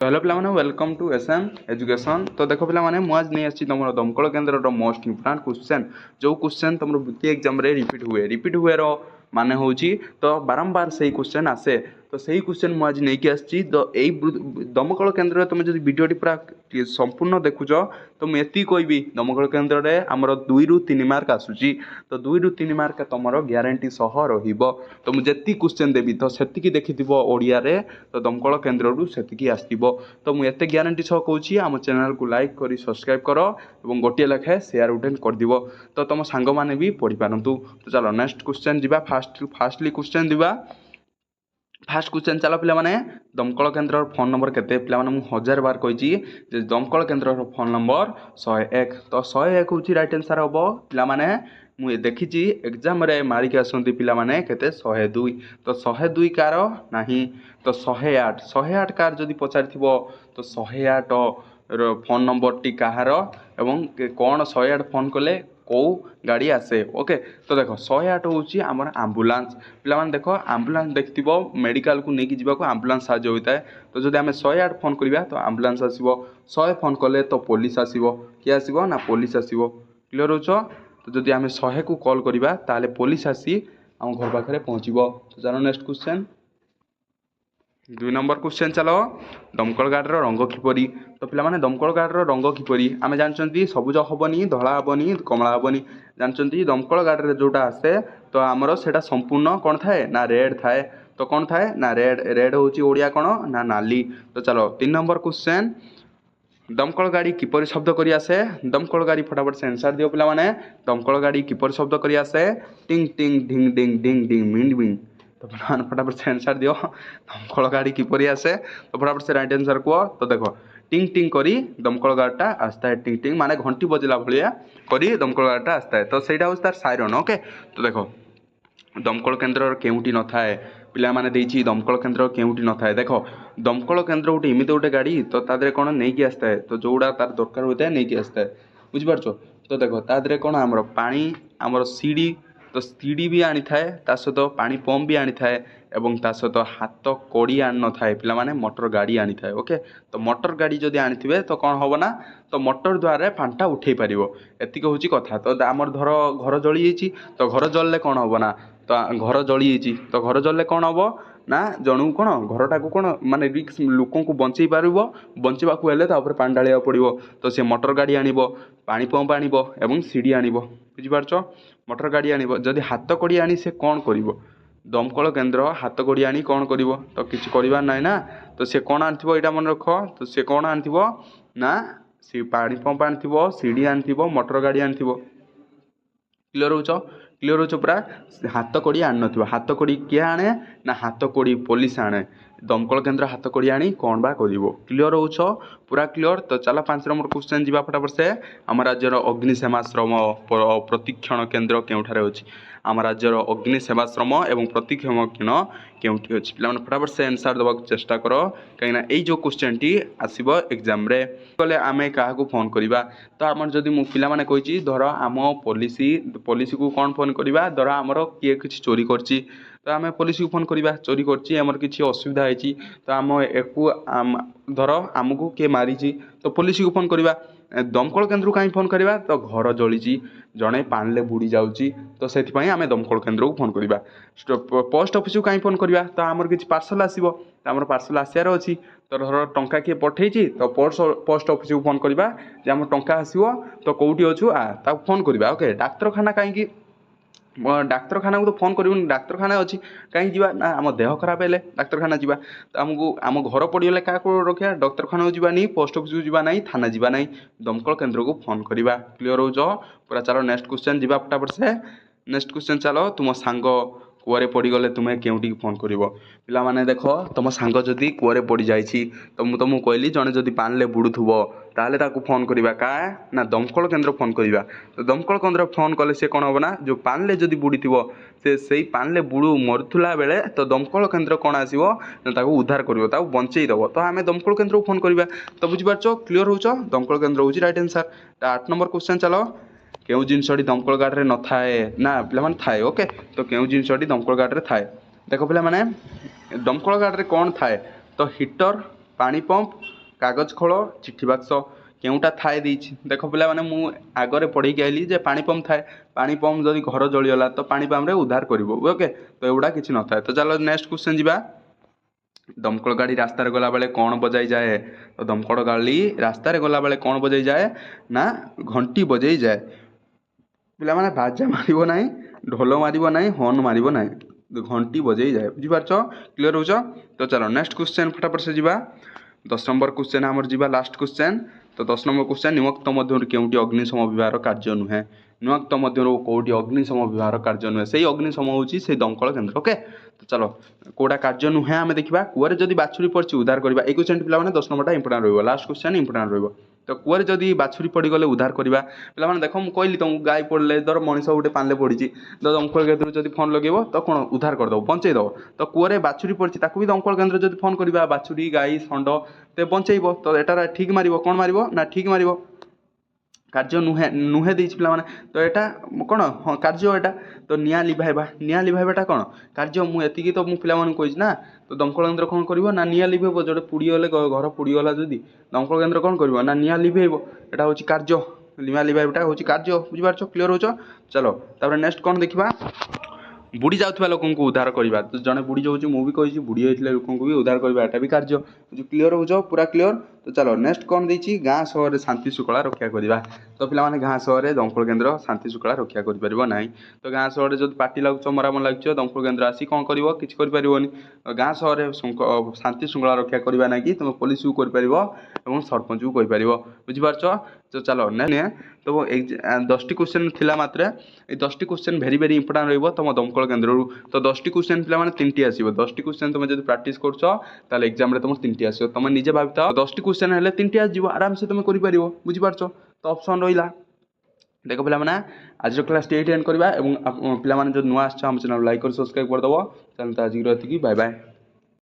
तो हेलो पिला welcome to SM education. तो देखो पिला मुझे आज नहीं आसी तुम दमकल केन्द्र मोस्ट इंपोर्टाट क्वेश्चन जो क्वेश्चन तुम वृत्ति एग्जाम रिपीट हुए माने हूँ तो बारंबार से क्वेश्चन आसे तो सही क्वेश्चन मुझे नहीं आसी। तो यही दमकल केन्द्र तुम जो वीडियोटी पूरा संपूर्ण देखुच तो मुझे कहबी दमकल केन्द्र में आमर 2 ରୁ 3 मार्क आसूची तो 2 ରୁ 3 मार्क तुम ग्यारंटी सह तो मुझे क्वेश्चन देवी तो से देखि ओडिया तो दमकल केन्द्र से आसो तो मुझे ग्यारंटी सह कहूँ आम चैनल को लाइक कर सब्सक्राइब कर और गोटे लेखाएं शेयर गुटे करदिव तो तुम सांग मैंने भी पढ़ी पारतु। तो चलो नेक्स्ट क्वेश्चन जीवा फास्टली क्वेश्चन दीवा फास्ट क्वेश्चन चलो पिला माने दमकल केन्द्र फोन नंबर केते पिला माने मु 1000 बार कही दमकल केन्द्र फोन नंबर 101 तो 101 हूँ राइट आंसर हम पिला माने मुझे देखी एग्जाम रे मारिक आसती पिला माने केते 102 तो 102 कार नहीं तो 108 कार जदि पचारि तो 108 फोन नंबर टी कहार एवं कौन 108 फोन कले कौ गाड़ी आसे ओके। तो देख 108 हूँ आम आम्बुलांस पिला देख आम्बुलांस देखि मेडिकल को लेकिन जावाक आम्बुलांस साहय होता है। तो जब आम 108 फोन करवा तो आम्बुलांस आसो 100 फोन कले तो पुलिस आसो किए आसो ना पुलिस आसो क्लीयर हो। तो जब आम 100 को कॉल करवा ताले पुलिस आसी आम घर पाखे पहुँचब। तो चलो नेक्स्ट क्वेश्चन 2 नंबर क्वेश्चन चलो दमकल गार्डर रंग किपरि तो पिला दमकल गार्डर रंग किपरि आम जानते सबुज हेनी धला हेनी कमला हेनी जानते दमकल गार्डर जोटा आसे तो आमर से संपूर्ण कौन थाए ना रेड थाए तो कौन थाए ना रेड हूँ ओडिया कौन ना नाली। तो चलो 3 नंबर क्वेश्चन दमकल गाड़ी किपरि शब्द करी आसे दमकल गाड़ी फटाफट से आंसर दियो पिला माने दमकल गाड़ी किपरि शब्द करी आसे टिंग टिंग ढिंग डिंग डिंग डिंग मिंड मिंग तो फटाफट से आंसर दियो दमकल गाड़ी किपरि आसे तो फटाफट से राइट आंसर कह। तो देखो टिंग टिंग करी दमकल गाड़ीटा आसता है टिंग टिंग माने घंटी बजला भाया करी दमकल गाड़ीटा आसता है तो सहीटा हूँ तार सायरन ओके। तो देखो दमकल केन्द्र केउटी न थाए पिला माने देइछि दमकल केन्द्र केउटी न थाए देख दमकल केन्द्र गोटे एमती गोटे गाड़ी तो तादरे कौन नहीं आसता है तो जोड़ा तार दरकार होता है नहीं आसता है बुझिपार। तो देख तादरे कौन आमर पानी आमर सीढ़ी तो सीढ़ी भी आनी थाए ता सहित पानी पंप भी आनी थाए एवं ता सहित हाथ कड़ी आनी न थाए पिला माने मोटर गाड़ी आनी थाए ओके। तो मोटर गाड़ी जदि आनी तो कौन हम ना तो मोटर द्वारा पानीटा उठे पार एतिक हूँ कथा। तो आमर धर घर जली जाइए तो घर जलले कौन हम ना तो घर जली जाइए तो घर जलले कौन हम ना जणु कौन घरटा को कौन माने रिक्स लोक को बंचई पार बंचवा पानी ढालिया पड़ो तो सी मोटर गाड़ी आनिब पानी पंप आनिब एवं सीढ़ी आनिब बुझिपारछ मोटर गाड़ी आनिब जदि हाथ कड़ी आनी से कौन कर दमकल केन्द्र हाथ कड़ी आनी कौन कर तो किसी कर ना ना तो सी कौन आनी यहाँ मन रख तो सी कौन आनी ना सी पानी पंप आनी सीढ़ी आनी मोटर गाड़ी आनी क्लीयर हो पूरा हाथ कड़ी आन न हाथ कड़ी किए आने ना हाथ कड़ी पुलिस आने दमकल केन्द्र हाथ कड़ी आनी कौन बा कर क्लीयर हो पूरा क्लीयर। तो चलो 5 नंबर क्वेश्चन जी फटाफट से आम राज्यर अग्निसेवाश्रम प्रतिक्षण केन्द्र केउठारे अछि आम राज्यर अग्निसेवाश्रम एवं प्रतिक्षण केन्द्र केउठी अछि पिला माने फटाफट से आंसर देबा चेष्टा करो कहीं ना एई जो क्वेश्चन टी आसीबो एग्जाम रे कले आमे काहा को फोन करिबा तो आमर जदि मु पिला माने कहिछि धर आम पुलिस को कौन फोन करिबा धर आमर किए किछि चोरी करछि तो आम पुलिस को फोन करिबा चोरी करछि आमर किछि असुविधा होइछि तो आम एकु धर आमको किए मारिछि तो पुलिस को फोन करिबा दमकल केन्द्र कहीं फोन करवा तो घर जली जड़े पानी बुड़ी जाऊँगी तो से आम दमकल केन्द्र को फोन करवा पोस्ट ऑफिस को कहीं फोन करवा तो आमर किसी पार्सल आसो आमर पार्सल आसार अच्छी तो धर टंका किए पठे तो पोस्ट ऑफिस को फोन करवा आम टंका आसो तो कौटी अच्छु फोन करवा ओके। डाक्तरखाना कहीं डाक्तरखाना को तो फोन कर डाक्तरखाना अच्छी कहीं जावा ना आम देह खराब है डाक्तरखाना जावा तो आमको आम घर पड़गले क्या रखा डाक्तरखाना को जावानी पोस्ट ऑफिस को जावा नहीं थाना जावा नहीं दमकल केन्द्र को फोन करवा क्लीयर हो पूरा। चलो नेक्स्ट क्वेश्चन जी फटाफट से नेक्स्ट क्वेश्चन चलो तुम सांग कुआरे पड़गले तुम्हें केउटी फोन कर पिला माने देख तुम सांग जदि कुआरे पड़ जाइए तो मुझे तुमको कहली जड़े जदि पानी बुड़ुव ताले ताको फोन करवा क्या ना दमकल केन्द्र फोन करवा तो दमकल केन्द्र फोन कले से कौन हम ना जो पानी जदि बुड़ी से सही पानी बुड़ू मरुला बेले तो दमकल केन्द्र कौन आसो ना उद्धार कर बंचईदेव तो आम दमकल केन्द्र को फोन करवा तो बुझीपार क्लीयर हो दमकल केन्द्र हूँ राइट आंसर। 8 नंबर क्वेश्चन चलो केउ जिनसटी दमकल गाड़ी न थाए ना पिला माने थाए ओके तो केउ जिनसटी दमकल गाड़ी थाए देख पिला माने दमकल गाड़ी कौन थाए तो हीटर ପାଣି ପମ୍ପ, କାଗଜ ଖୋଳ, ଚିଠି ବାକ୍ସ। କେଉଁଟା ଥାଏ ଦେଇଛି ଦେଖ ପିଲାମାନେ, ମୁଁ ଆଗରେ ପଢ଼େଇକି ଆଇଲି ଯେ ପାଣି ପମ୍ପ ଥାଏ। ପାଣି ପମ୍ପ ଯଦି ଘର ଜଳିଗଲା ତ ପାଣି ପମ୍ପରେ ଉଦ୍ଧାର କରିବ। ଓକେ, ତ ଏଗୁଡ଼ା କିଛି ନଥାଏ। ତ ଚାଲ ନେକ୍ସଟ କ୍ୱେଶ୍ଚନ୍ ଯିବା। ଦମକଳ ଗାଡ଼ି ରାସ୍ତାରେ ଗଲାବେଳେ କ'ଣ ବଜାଇ ଯାଏ? ତ ଦମକଳ ଗାଡ଼ି ରାସ୍ତାରେ ଗଲାବେଳେ କ'ଣ ବଜାଇ ଯାଏ? ନା ଘଣ୍ଟି ବଜାଇ ଯାଏ। ପିଲାମାନେ ବାଜା ମାରିବ ନାହିଁ, ଢୋଲ ମାରିବ ନାହିଁ, ହର୍ନ ମାରିବ ନାହିଁ, ଘଣ୍ଟି ବଜେଇ ଯାଏ। ବୁଝିପାରୁଛ? କ୍ଲିୟର ହେଉଛ? ତ ଚାଲ ନେକ୍ସଟ କ୍ୱେଶ୍ଚନ୍ ଫଟାଫଟ ସେ ଯିବା। 10 ନମ୍ବର କ୍ୱେଶ୍ଚନ୍ ଆମର ଯିବା, ଲାଷ୍ଟ କ୍ୱେଶ୍ଚନ୍। ତ 10 ନମ୍ବର କ୍ୱେଶ୍ଚନ୍, ନିମ୍ନୋକ୍ତ ମଧ୍ୟରୁ କେଉଁଟି ଅଗ୍ନିଶମ ବିଭାଗର କାର୍ଯ୍ୟ ନୁହେଁ? ନିମ୍ନୋକ୍ତ ମଧ୍ୟରୁ କେଉଁଟି ଅଗ୍ନିଶମ ବିଭାଗର କାର୍ଯ୍ୟ ନୁହେଁ? ସେଇ ଅଗ୍ନିଶମ ହେଉଛି ସେଇ ଦମକଳ କେନ୍ଦ୍ର। ଓକେ, ତ ଚାଲ କେଉଁଟା କାର୍ଯ୍ୟ ନୁହେଁ ଆମେ ଦେଖିବା। କୂଅରେ ଯଦି ବାଛୁରୀ ପଡ଼ିଛି ଉଦ୍ଧାର କରିବା। ଏଇ କ୍ୱେଶ୍ଚନ୍ ପିଲାମାନେ 10 ନମ୍ବରଟା ଇମ୍ପୋର୍ଟାଣ୍ଟ ରହିବ। ଲାଷ୍ଟ କ୍ୱେଶ୍ଚନ୍ ଇମ୍ପୋର୍ଟାଣ୍ଟ ରହିବ। ତ କୂଅରେ ଯଦି ବାଛୁରୀ ପଡ଼ିଗଲେ ଉଦ୍ଧାର କରିବା। ପିଲାମାନେ ଦେଖ, ମୁଁ କହିଲି ତୁମକୁ ଗାଈ ପଡ଼ିଲେ, ଧର ମଣିଷ ଗୋଟେ ପାଣିରେ ପଡ଼ିଛି, ତ ଦମକଳ କେନ୍ଦ୍ରରୁ ଯଦି ଫୋନ୍ ଲଗେଇବ ତ କ'ଣ ଉଦ୍ଧାର କରିଦେବ, ବଞ୍ଚେଇ ଦେବ। ତ କୂଅରେ ବାଛୁରୀ ପଡ଼ିଛି, ତାକୁ ବି ଦମକଳ କେନ୍ଦ୍ର ଯଦି ଫୋନ୍ କରିବା, ବାଛୁରୀ, ଗାଈ, ଷଣ୍ଢ ତ ବଞ୍ଚେଇବ। ତ ଏଟା ଠିକ୍ ମାରିବ। କ'ଣ ମାରିବ? ନା ଠିକ୍ ମାରିବ। କାର୍ଯ୍ୟ ନୁହେଁ ନୁହେଁ ଦେଇଛି ପିଲାମାନେ। ତ ଏଇଟା କ'ଣ? ହଁ କାର୍ଯ୍ୟ ଏଇଟା। ତ ନିଆଁ ଲିଭାଇବା, ନିଆଁ ଲିଭାଇବାଟା କ'ଣ? କାର୍ଯ୍ୟ। ମୁଁ ଏତିକି ତ ମୁଁ ପିଲାମାନଙ୍କୁ କହିଛି ନା। ତ ଦମକଳ କେନ୍ଦ୍ର କ'ଣ କରିବ? ନା ନିଆଁ ଲିଭେଇବ। ଯେଉଁଟା ପୋଡ଼ିଗଲେ, ଘର ପୋଡ଼ିଗଲା ଯଦି ଦମକଳ କେନ୍ଦ୍ର କ'ଣ କରିବ? ନା ନିଆଁ ଲିଭେଇବ। ଏଇଟା ହେଉଛି କାର୍ଯ୍ୟ। ନିଆଁ ଲିଭାଇବାଟା ହେଉଛି କାର୍ଯ୍ୟ। ବୁଝିପାରୁଛ? କ୍ଲିୟର ହେଉଛ? ଚାଲ ତାପରେ ନେକ୍ସଟ କ'ଣ ଦେଖିବା। ବୁଡ଼ି ଯାଉଥିବା ଲୋକଙ୍କୁ ଉଦ୍ଧାର କରିବା। ତ ଜଣେ ବୁଡ଼ି ଯାଉଛି, ମୁଁ ବି କହିଛି ବୁଡ଼ି ଯାଇଥିବା ଲୋକଙ୍କୁ ବି ଉଦ୍ଧାର କରିବା, ଏଟା ବି କାର୍ଯ୍ୟ। କ୍ଲିୟର ହେଉଛ? ପୁରା କ୍ଲିୟର? ତ ଚାଲ ନେକ୍ସଟ କ'ଣ ଦେଇଛି। ଗାଁ ସହରରେ ଶାନ୍ତି ଶୃଙ୍ଖଳା ରକ୍ଷା କରିବା। ତ ପିଲାମାନେ ଗାଁ ସହରରେ ଦମକଳ କେନ୍ଦ୍ର ଶାନ୍ତି ଶୃଙ୍ଖଳା ରକ୍ଷା କରିପାରିବ ନାହିଁ। ତ ଗାଁ ସହରରେ ଯଦି ପାଟି ଲାଗୁଛ, ମରାମରା ଲାଗୁଛ, ଦମକଳ କେନ୍ଦ୍ର ଆସି କ'ଣ କରିବ? କିଛି କରିପାରିବନି। ଗାଁ ସହରରେ ଶାନ୍ତି ଶୃଙ୍ଖଳା ରକ୍ଷା କରିବା ନାଗି ତୁମେ ପୋଲିସକୁ କରିପାରିବ ଏବଂ ସରପଞ୍ଚକୁ କହିପାରିବ। ବୁଝିପାରୁଛ? ତ ଚାଲ ତ 10ଟି କ୍ୱେଶ୍ଚନ୍ ଥିଲା ମାତ୍ରେ। এই 10ଟି କ୍ୱେଶ୍ଚନ୍ ଭେରି ଭେରି ଇମ୍ପୋର୍ଟାଣ୍ଟ ରହିବ ତୁମ ଦମକଳ କେନ୍ଦ୍ରରୁ। ତ 10ଟି କ୍ୱେଶ୍ଚନ୍ ପିଲାମାନେ 3ଟି ଆସିବ। 10ଟି କ୍ୱେଶ୍ଚନ୍ ତୁମେ ଯଦି ପ୍ରାକ୍ଟିସ୍ କରୁଛ ତାହେଲେ ଏକ୍ଜାମ୍ରେ ତୁମର 3ଟି ଆସିବ। ତୁମେ ନିଜେ ଭାବିଥାଅ 10ଟି କ୍ୱେଶ୍ଚନ୍ ହେଲେ 3ଟି ଆସିଯିବ, ଆରାମସେ ତୁମେ କରିପାରିବ। ବୁଝିପାରୁଛ? ତ ଅପସନ୍ ରହିଲା। ଦେଖ ପିଲାମାନେ, ଆଜିର କ୍ଲାସ୍ଟି ଏଇଠି ଏଣ୍ଡ କରିବା ଏବଂ ପିଲାମାନେ ଯଦି ନୂଆ ଆସିଛ ଆମ ଚ୍ୟାନେଲ୍ ଲାଇକ୍ କରି ସବସ୍କ୍ରାଇବ୍ କରିଦେବ। ତାହେଲେ ତ ଆଜିର ଏତିକି। Bye bye.